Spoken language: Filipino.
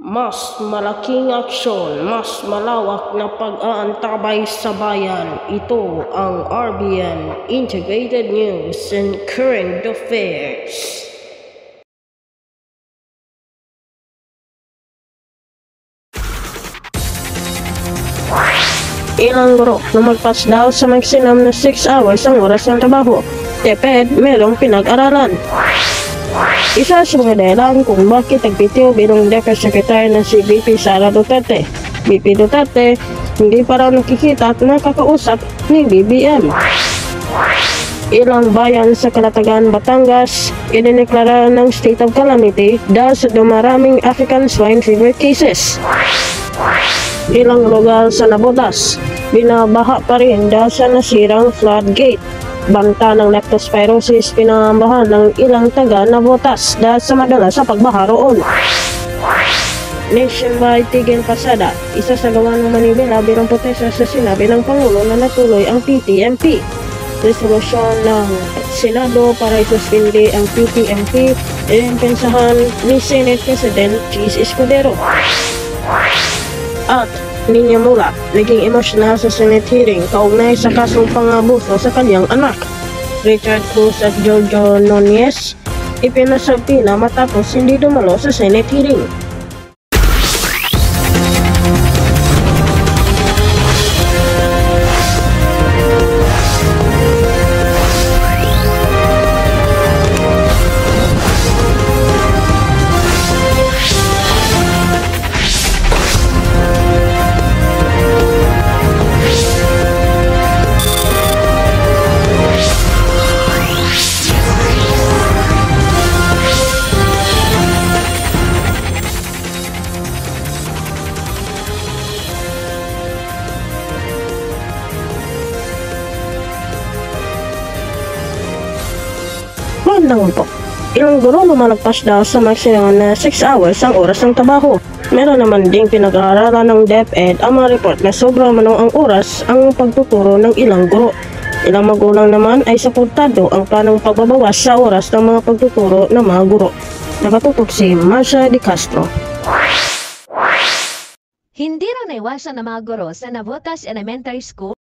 Mas malaking aksyon, mas malawak na pag-aantabay sa bayan. Ito ang RBN Integrated News and Current Affairs. Ilang guro na magpas daw sa maximum na 6 hours ang oras ng trabaho. Teped, merong pinag-aralan. Isa sa mga dahilan kung bakit nagpitiw bilang Deputy Secretary ng si VP Sara Duterte. VP Duterte, hindi pa raw nakikita at nakakausap ni BBM. Ilang bayan sa Calatagan, Batangas, idineklara ng state of calamity dahil sa dumaraming African swine fever cases. Ilang lugar sa Navotas, binabaha pa rin dahil sa nasirang floodgate. Banta ng leptospirosis pinangambahan ng ilang taga Navotas dahil sa madalas sa pagbaha roon. Nationwide tigil pasada, isa sa gawa ng Manila bilang protesta sa sinabi ng Pangulo na natuloy ang PTMP. Resolusyon ng Senado para isuspindi ang PTMP ay pensahan ni Senate President Chis Escudero. At Niña Mula, naging emosyonal sa Senate hearing kaugnay sa kasong pangabuso sa kanyang anak. Richard Cruz at Jojo Nunez ipinasagpila matapos hindi dumalo sa Senate hearing. Magandang po. Ilang guro lumalagpas daw sa maximum na 6 hours ang oras ng trabaho. Meron naman ding pinag-aaralan ng DepEd ang mga report na sobra manong ang oras ang pagtuturo ng ilang guro. Ilang magulang naman ay suportado ang planong pagbabawas sa oras ng mga pagtuturo ng mga guro. Nakatutok si Marcia De Castro. Hindi raw naiwasan ng mga guro sa Navotas Elementary School